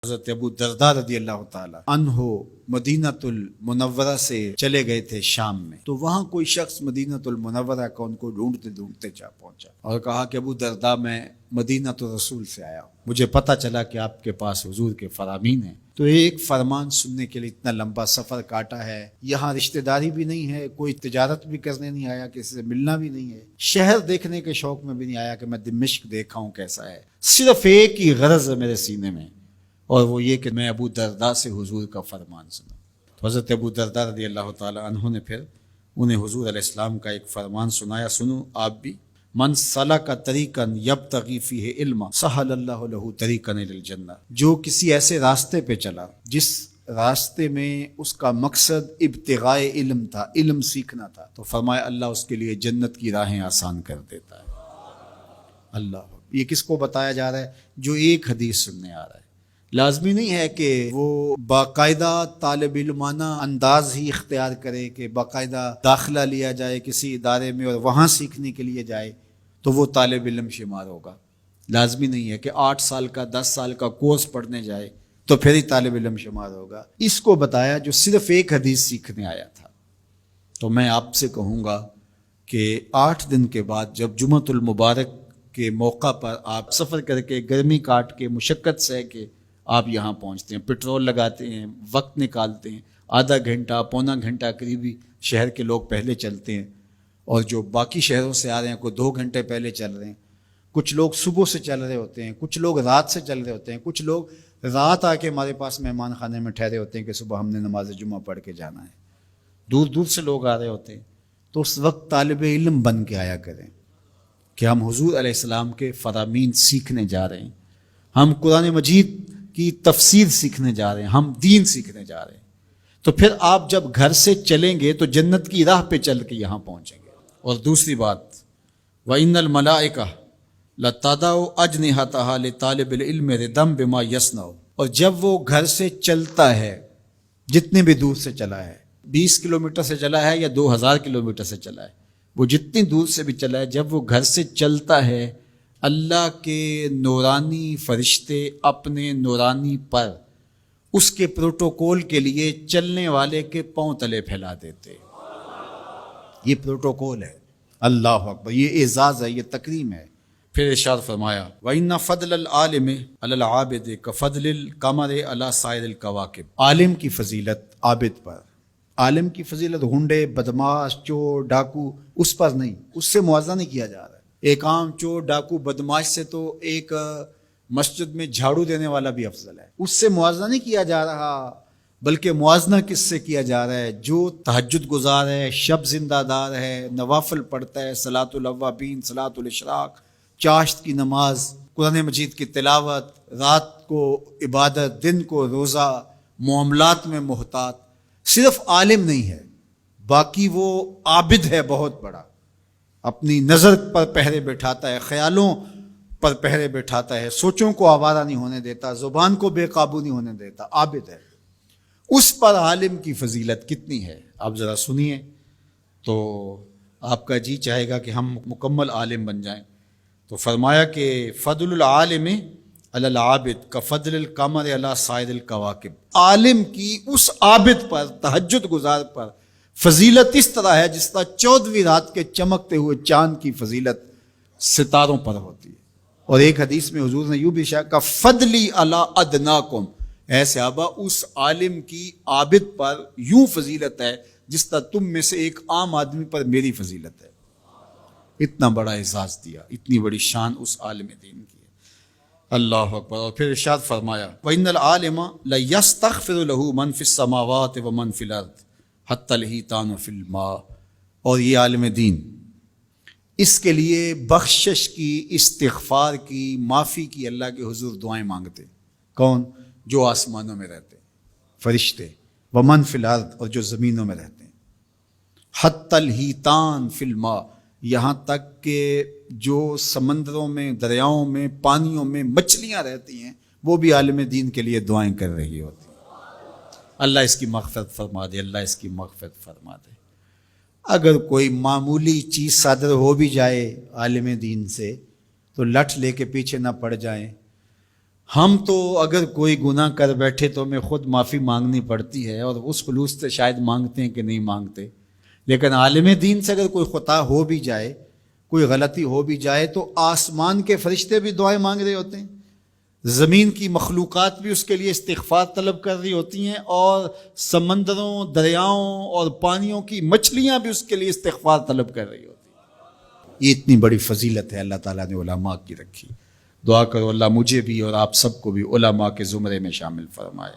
حضرت ابو درداء رضی اللہ تعالی عنہ مدینۃ المنورہ سے چلے گئے تھے شام میں، تو وہاں کوئی شخص مدینۃ المنورہ کا ان کو ڈھونڈتے ڈھونڈتے جا پہنچا اور کہا کہ ابو درداء میں مدینۃ الرسول سے آیا ہوں، مجھے پتہ چلا کہ آپ کے پاس حضور کے فرامین ہیں، تو ایک فرمان سننے کے لیے اتنا لمبا سفر کاٹا ہے، یہاں رشتہ داری بھی نہیں ہے، کوئی تجارت بھی کرنے نہیں آیا، کسی سے ملنا بھی نہیں ہے، شہر دیکھنے کے شوق میں بھی نہیں آیا کہ میں دمشق دیکھا ہوں کیسا ہے، صرف ایک ہی غرض ہے میرے سینے میں، اور وہ یہ کہ میں ابو درداء سے حضور کا فرمان سنا۔ تو حضرت ابو درداء رضی اللہ تعالی عنہ نے پھر انہیں حضور علیہ السلام کا ایک فرمان سنایا، سنو آپ بھی، من سلک طریقا یبتغی فیہ علما سہل اللہ لہ طریقا الی الجنہ، جو کسی ایسے راستے پہ چلا جس راستے میں اس کا مقصد ابتغاء علم تھا، علم سیکھنا تھا، تو فرمایا اللہ اس کے لیے جنت کی راہیں آسان کر دیتا ہے۔ اللہ، یہ کس کو بتایا جا رہا ہے؟ جو ایک حدیث سننے آ رہا ہے۔ لازمی نہیں ہے کہ وہ باقاعدہ طالب علمانہ انداز ہی اختیار کرے کہ باقاعدہ داخلہ لیا جائے کسی ادارے میں اور وہاں سیکھنے کے لیے جائے تو وہ طالب علم شمار ہوگا۔ لازمی نہیں ہے کہ 8 سال کا 10 سال کا کورس پڑھنے جائے تو پھر ہی طالب علم شمار ہوگا۔ اس کو بتایا جو صرف ایک حدیث سیکھنے آیا تھا۔ تو میں آپ سے کہوں گا کہ 8 دن کے بعد جب جمعۃ المبارک کے موقع پر آپ سفر کر کے گرمی کاٹ کے مشقت سہ کے آپ یہاں پہنچتے ہیں، پٹرول لگاتے ہیں، وقت نکالتے ہیں، آدھا گھنٹہ پونا گھنٹہ قریبی شہر کے لوگ پہلے چلتے ہیں، اور جو باقی شہروں سے آ رہے ہیں کوئی 2 گھنٹے پہلے چل رہے ہیں، کچھ لوگ صبح سے چل رہے ہوتے ہیں، کچھ لوگ رات سے چل رہے ہوتے ہیں، کچھ لوگ رات آ کے ہمارے پاس مہمان خانے میں ٹھہرے ہوتے ہیں کہ صبح ہم نے نماز جمعہ پڑھ کے جانا ہے، دور دور سے لوگ آ رہے ہوتے ہیں۔ تو اس وقت طالب علم بن کے آیا کریں کہ ہم حضور علیہ السلام کے فرامین سیکھنے جا رہے ہیں، ہم قرآن مجید کی تفسیر سیکھنے جا رہے ہیں، ہم دین سیکھنے جا رہے ہیں۔ تو پھر آپ جب گھر سے چلیں گے تو جنت کی راہ پہ چل کے یہاں پہنچیں گے۔ اور دوسری بات، وَإِنَّ الْمَلَائِكَةَ لَتَضَعُ أَجْنِحَتَهَا لِطَالِبِ الْعِلْمِ رِضًا بِمَا يَصْنَعُ، اور جب وہ گھر سے چلتا ہے، جتنے بھی دور سے چلا ہے، 20 کلومیٹر سے چلا ہے یا 2000 کلومیٹر سے چلا ہے، وہ جتنی دور سے بھی چلا ہے، جب وہ گھر سے چلتا ہے، اللہ کے نورانی فرشتے اپنے نورانی پر اس کے پروٹوکول کے لیے چلنے والے کے پاؤں تلے پھیلا دیتے۔ یہ پروٹوکول ہے، اللہ اکبر، یہ اعزاز ہے، یہ تکریم ہے۔ پھر ارشاد فرمایا وَإِنَّ فَضْلَ الْعَالِمِ عَلَى الْعَابِدِ كَفَضْلِ الْقَمَرِ عَلَى سَائِرِ الْكَوَاكِبِ، عالم کی فضیلت عابد پر، عالم کی فضیلت ہنڈے بدماش چور ڈاکو اس پر نہیں، اس سے موازنہ نہیں کیا جا رہا ہے۔ ایک عام چور ڈاکو بدماش سے تو ایک مسجد میں جھاڑو دینے والا بھی افضل ہے، اس سے موازنہ نہیں کیا جا رہا، بلکہ موازنہ کس سے کیا جا رہا ہے؟ جو تہجد گزار ہے، شب زندہ دار ہے، نوافل پڑھتا ہے، صلاۃ الاوابین، صلاۃ الاشراق، چاشت کی نماز، قرآن مجید کی تلاوت، رات کو عبادت، دن کو روزہ، معاملات میں محتاط، صرف عالم نہیں ہے، باقی وہ عابد ہے بہت بڑا، اپنی نظر پر پہرے بٹھاتا ہے، خیالوں پر پہرے بٹھاتا ہے، سوچوں کو آوارہ نہیں ہونے دیتا، زبان کو بے قابو نہیں ہونے دیتا، عابد ہے۔ اس پر عالم کی فضیلت کتنی ہے آپ ذرا سنیے تو آپ کا جی چاہے گا کہ ہم مکمل عالم بن جائیں۔ تو فرمایا کہ فضل العالم علی العابد کفضل القمر علی سائر الکواکب، عالم کی اس عابد پر، تہجد گزار پر فضیلت اس طرح ہے جس طرح 14ویں رات کے چمکتے ہوئے چاند کی فضیلت ستاروں پر ہوتی ہے۔ اور ایک حدیث میں حضور نے یوں بھی ارشاد کہا فضلی علی ادناکم، اے صحابہ اس عالم کی عابد پر یوں فضیلت ہے جس طرح تم میں سے ایک عام آدمی پر میری فضیلت ہے۔ اتنا بڑا اعزاز دیا، اتنی بڑی شان اس عالم دین کی ہے، اللہ اکبر۔ اور پھر ارشاد فرمایا وَإِنَّ الْعَالِمَ لَيَسْتَغْفِرُ لَهُ مَنْ فِي السَّمَاوَاتِ وَمَنْ فِي الْأَرْضِ حَتَّى الْحِيتَانُ فِي الْمَاءِ، اور یہ عالم دین اس کے لیے بخشش کی، استغفار کی، معافی کی اللہ کے حضور دعائیں مانگتے۔ کون؟ جو آسمانوں میں رہتے فرشتے، ومن فی الارض، اور جو زمینوں میں رہتے ہیں، حتی الحیتان فی الماء، یہاں تک کہ جو سمندروں میں، دریاؤں میں، پانیوں میں مچھلیاں رہتی ہیں وہ بھی عالم دین کے لیے دعائیں کر رہی ہوتی ہیں، اللہ اس کی مغفرت فرما دے، اللہ اس کی مغفرت فرما دے۔ اگر کوئی معمولی چیز صادر ہو بھی جائے عالم دین سے تو لٹھ لے کے پیچھے نہ پڑ جائیں، ہم تو اگر کوئی گناہ کر بیٹھے تو ہمیں خود معافی مانگنی پڑتی ہے، اور اس خلوص سے شاید مانگتے ہیں کہ نہیں مانگتے، لیکن عالم دین سے اگر کوئی خطا ہو بھی جائے، کوئی غلطی ہو بھی جائے، تو آسمان کے فرشتے بھی دعائیں مانگ رہے ہوتے ہیں، زمین کی مخلوقات بھی اس کے لیے استغفار طلب کر رہی ہوتی ہیں، اور سمندروں، دریاؤں اور پانیوں کی مچھلیاں بھی اس کے لیے استغفار طلب کر رہی ہوتی ہیں۔ یہ اتنی بڑی فضیلت ہے اللہ تعالیٰ نے علماء کی رکھی۔ دعا کرو اللہ مجھے بھی اور آپ سب کو بھی علماء کے زمرے میں شامل فرمائے۔